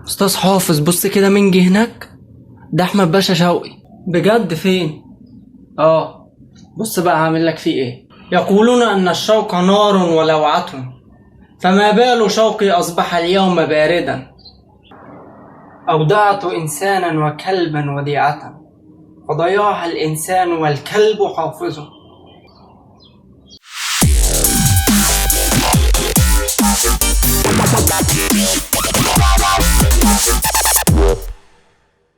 استاذ حافظ بص كده مين جه هناك؟ ده احمد باشا شوقي. بجد فين؟ بص بقى هعمل لك فيه ايه. يقولون ان الشوق نار ولوعة، فما بال شوقي اصبح اليوم باردا. اودعت انسانا وكلبا وديعة، فضيعها الانسان والكلب حافظه.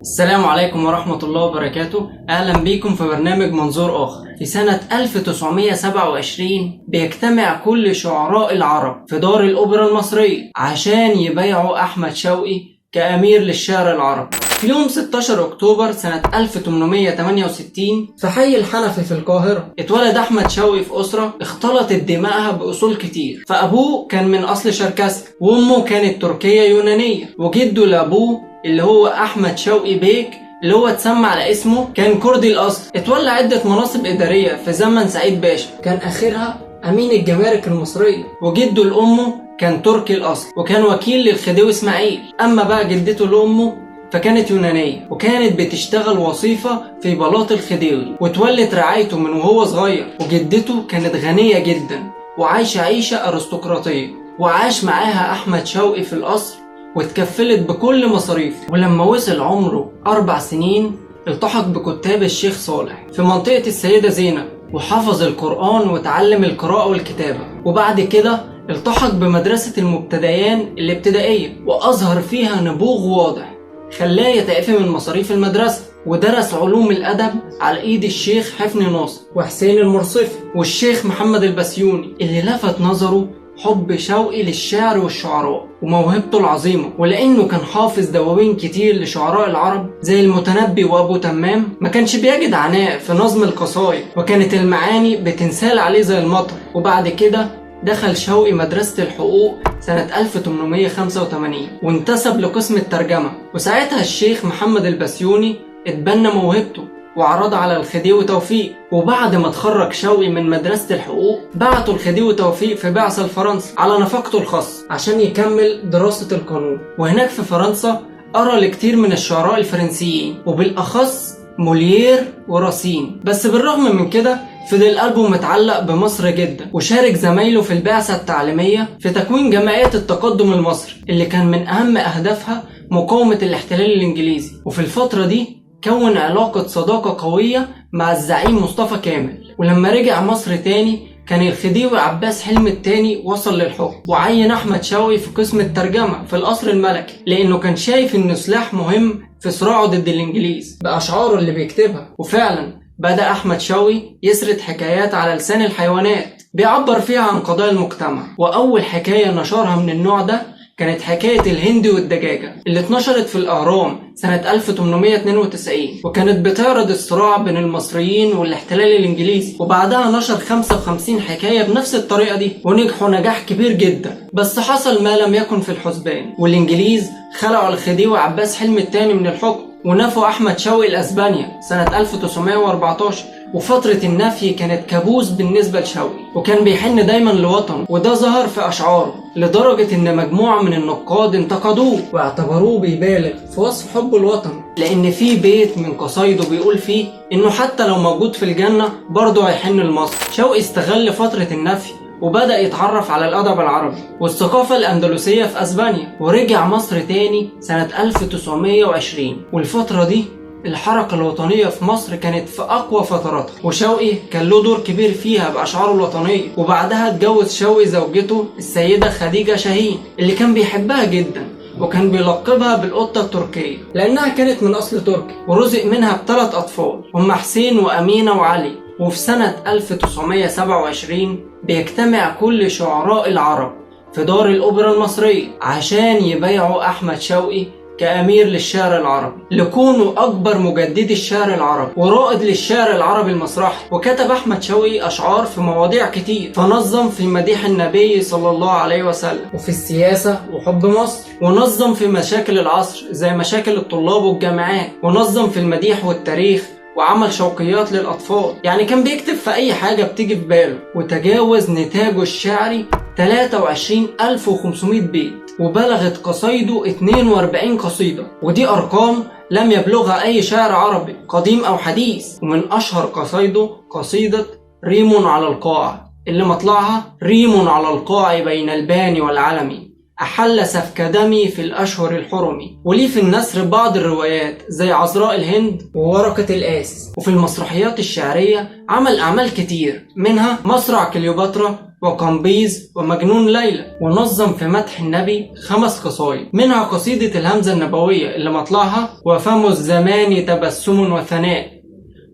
السلام عليكم ورحمة الله وبركاته. أهلا بيكم في برنامج منظور آخر. في سنة 1927 بيجتمع كل شعراء العرب في دار الأوبرا المصرية عشان يبايعوا أحمد شوقي كأمير للشعر العربي. في يوم 16 أكتوبر سنة 1868 في حي الحنفي في القاهرة اتولد أحمد شوقي في أسرة اختلطت دماءها بأصول كتير. فأبوه كان من أصل شركسي، وأمه كانت تركية يونانية، وجده لأبوه اللي هو أحمد شوقي بيك اللي هو اتسمى على اسمه كان كردي الأصل. اتولى عدة مناصب إدارية في زمن سعيد باشا، كان آخرها أمين الجمارك المصرية. وجده لأمه كان تركي الأصل وكان وكيل للخديوي إسماعيل. أما بقى جدته لأمه فكانت يونانية وكانت بتشتغل وظيفة في بلاط الخديوي، وتولت رعايته من وهو صغير. وجدته كانت غنية جدا وعايشة عيشة أرستقراطية، وعاش معاها أحمد شوقي في القصر واتكفلت بكل مصاريفه. ولما وصل عمره 4 سنين التحق بكتاب الشيخ صالح في منطقة السيدة زينب، وحفظ القرآن وتعلم القراءة والكتابة. وبعد كده التحق بمدرسة المبتدئين الابتدائية، وأظهر فيها نبوغ واضح خلاه يتعافي من مصاريف المدرسة. ودرس علوم الأدب على إيد الشيخ حفني ناصر وحسين المرصفي والشيخ محمد البسيوني، اللي لفت نظره حب شوقي للشعر والشعراء وموهبته العظيمة. ولأنه كان حافظ دواوين كتير لشعراء العرب زي المتنبي وأبو تمام، ما كانش بيجد عناء في نظم القصايد، وكانت المعاني بتنسال عليه زي المطر. وبعد كده دخل شوقي مدرسة الحقوق سنة 1885 وانتسب لقسم الترجمة. وساعتها الشيخ محمد البسيوني اتبنى موهبته وعرضها على الخديوي توفيق. وبعد ما اتخرج شوقي من مدرسة الحقوق بعته الخديوي توفيق في بعثة لفرنسا على نفقته الخاصة عشان يكمل دراسة القانون. وهناك في فرنسا قرأ لكتير من الشعراء الفرنسيين وبالأخص موليير وراسين. بس بالرغم من كده فضل قلبه متعلق بمصر جدا، وشارك زمايله في البعثة التعليمية في تكوين جمعية التقدم المصري اللي كان من أهم أهدافها مقاومة الاحتلال الإنجليزي. وفي الفترة دي كون علاقة صداقة قوية مع الزعيم مصطفى كامل. ولما رجع مصر تاني كان الخديوي عباس حلمي الثاني وصل للحكم، وعين أحمد شوقي في قسم الترجمة في القصر الملكي لأنه كان شايف إنه سلاح مهم في صراعه ضد الإنجليز بأشعاره اللي بيكتبها. وفعلا بدأ أحمد شوقي يسرد حكايات على لسان الحيوانات بيعبر فيها عن قضايا المجتمع. وأول حكاية نشرها من النوع ده كانت حكاية الهندي والدجاجة اللي اتنشرت في الأهرام سنة 1892، وكانت بتعرض الصراع بين المصريين والاحتلال الإنجليزي. وبعدها نشر 55 حكاية بنفس الطريقة دي ونجحوا نجاح كبير جدا. بس حصل ما لم يكن في الحسبان، والإنجليز خلعوا الخديوي عباس حلمي الثاني من الحكم ونفوا أحمد شوقي لأسبانيا سنة 1914. وفترة النفي كانت كابوس بالنسبة لشوقي، وكان بيحن دايما لوطنه، وده ظهر في أشعاره لدرجة إن مجموعة من النقاد انتقدوه واعتبروه بيبالغ في وصف حب الوطن، لأن في بيت من قصايده بيقول فيه إنه حتى لو موجود في الجنة برضه هيحن لمصر. شوقي استغل فترة النفي وبدأ يتعرف على الأدب العربي والثقافة الأندلسية في أسبانيا، ورجع مصر تاني سنة 1920. والفترة دي الحركة الوطنية في مصر كانت في أقوى فتراتها، وشوقي كان له دور كبير فيها بأشعاره الوطنية. وبعدها اتجوز شوقي زوجته السيدة خديجة شاهين اللي كان بيحبها جدا، وكان بيلقبها بالقطة التركية لأنها كانت من أصل تركي. ورزق منها ب3 أطفال هم حسين وأمينة وعلي. وفي سنة 1927 بيجتمع كل شعراء العرب في دار الأوبرا المصرية عشان يبايعوا أحمد شوقي كأمير للشعر العربي لكونه أكبر مجدد الشعر العربي ورائد للشعر العربي المسرحي. وكتب أحمد شوقي أشعار في مواضيع كتير، فنظم في مديح النبي صلى الله عليه وسلم، وفي السياسة وحب مصر، ونظم في مشاكل العصر زي مشاكل الطلاب والجامعات، ونظم في المديح والتاريخ، وعمل شوقيات للأطفال. يعني كان بيكتب في أي حاجة بتيجي في باله. وتجاوز نتاجه الشعري 23500 بيت وبلغت قصايده 42 قصيدة، ودي أرقام لم يبلغها أي شاعر عربي قديم أو حديث. ومن أشهر قصايده قصيدة ريم على القاع، اللي مطلعها: ريم على القاع بين البان والعلم، أحل سفك دمي في الأشهر الحرم. وليه في النثر بعض الروايات زي عذراء الهند وورقة الآس. وفي المسرحيات الشعرية عمل أعمال كتير، منها مسرح كليوباترا وقمبيز ومجنون ليلى. ونظم في مدح النبي 5 قصايد، منها قصيدة الهمزة النبوية اللي مطلعها: وفم الزمان تبسم وثناء،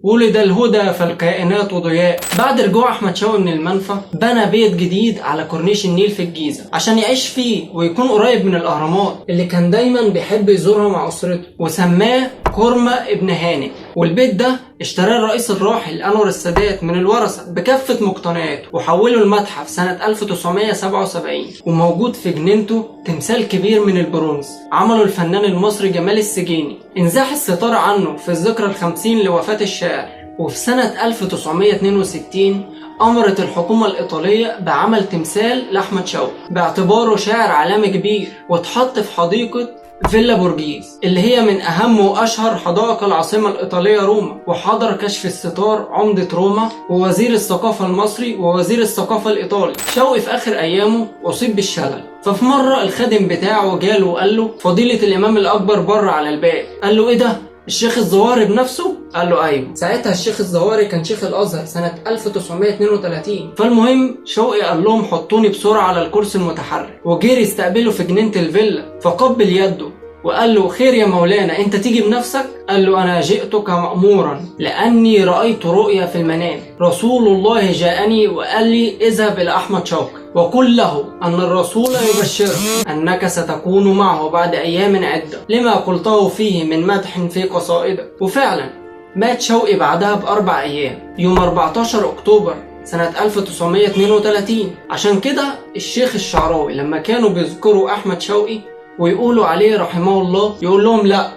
ولد الهدى فالكائنات ضياء. بعد رجوع أحمد شوقي من المنفى بنى بيت جديد على كورنيش النيل في الجيزة عشان يعيش فيه ويكون قريب من الأهرامات اللي كان دايما بيحب يزورها مع أسرته، وسماه كرمة ابن هانئ. والبيت ده اشتراه الرئيس الراحل أنور السادات من الورثة بكافة مقتنياته، وحوله المتحف سنة 1977. وموجود في جنينته تمثال كبير من البرونز عمله الفنان المصري جمال السجيني، انزاح الستار عنه في الذكرى ال50 لوفاة الشاعر. وفي سنة 1962 أمرت الحكومة الإيطالية بعمل تمثال لأحمد شوقي باعتباره شاعر عالمي كبير، واتحط في حديقة فيلا بورجيز اللي هي من أهم وأشهر حدائق العاصمة الإيطالية روما. وحضر كشف الستار عمدة روما ووزير الثقافة المصري ووزير الثقافة الإيطالي. شوقي في آخر أيامه أصيب بالشلل، ففي مرة الخادم بتاعه جاله وقال له: فضيلة الإمام الأكبر بره على الباب. قال له: إيه ده؟ الشيخ الزواري بنفسه؟ قال له: ايوه. ساعتها الشيخ الزواري كان شيخ الازهر سنة 1932. فالمهم شوقي قال لهم: حطوني بسرعة على الكرسي المتحرك، وجري استقبله في جنينة الفيلا فقبل يده وقال له: خير يا مولانا، انت تيجي بنفسك؟ قال له: انا جئتك مأمورا لاني رأيت رؤيا في المنام، رسول الله جاءني وقال لي اذهب الى احمد شوقي وقل له أن الرسول يبشرك أنك ستكون معه بعد أيام عدة لما قلته فيه من مدح في قصائدك. وفعلا مات شوقي بعدها ب4 أيام يوم 14 أكتوبر سنة 1932. عشان كده الشيخ الشعراوي لما كانوا بيذكروا أحمد شوقي ويقولوا عليه رحمه الله يقول لهم: لا،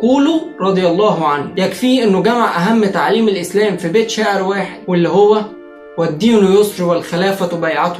قولوا رضي الله عنه. يكفيه أنه جمع أهم تعاليم الإسلام في بيت شاعر واحد، واللي هو: والدين يسر والخلافة بيعة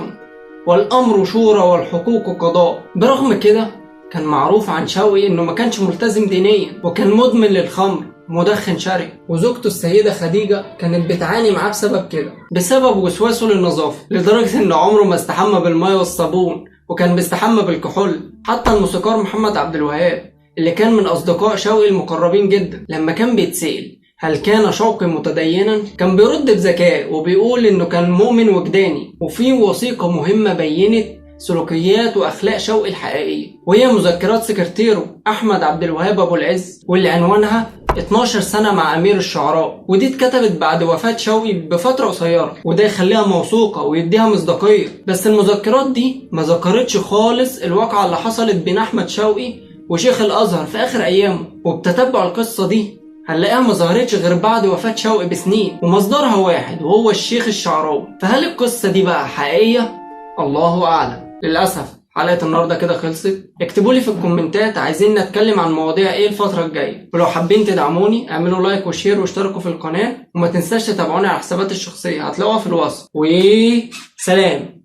والأمر شورى والحقوق قضاء. برغم كده كان معروف عن شوقي إنه ما كانش ملتزم دينيا، وكان مدمن للخمر، مدخن شرعي. وزوجته السيدة خديجة كانت بتعاني معاه بسبب كده، بسبب وسواسه للنظافة، لدرجة إنه عمره ما استحمى بالماء والصابون، وكان بيستحمى بالكحول. حتى الموسيقار محمد عبد الوهاب اللي كان من أصدقاء شوقي المقربين جدا، لما كان بيتسأل هل كان شوقي متدينا، كان بيرد بذكاء وبيقول انه كان مؤمن وجداني. وفي وثيقة مهمة بينت سلوكيات واخلاق شوقي الحقيقية، وهي مذكرات سكرتيره احمد عبد الوهاب ابو العز، واللي عنوانها 12 سنة مع امير الشعراء. ودي اتكتبت بعد وفاة شوقي بفترة قصيرة، وده يخليها موثوقة ويديها مصداقية. بس المذكرات دي ما ذكرتش خالص الواقعة اللي حصلت بين احمد شوقي وشيخ الازهر في اخر ايامه. وبتتبع القصة دي هنلاقيها ما ظهرتش غير بعد وفاة شوقي بسنين، ومصدرها واحد وهو الشيخ الشعراوي. فهل القصة دي بقى حقيقية؟ الله أعلم. للأسف حلقة النهاردة كده خلصت. اكتبولي في الكومنتات عايزين نتكلم عن مواضيع ايه الفترة الجاية، ولو حابين تدعموني اعملوا لايك وشير واشتركوا في القناة، وما تنساش تتابعوني على حساباتي الشخصية هتلاقوها في الوصف. وسلام.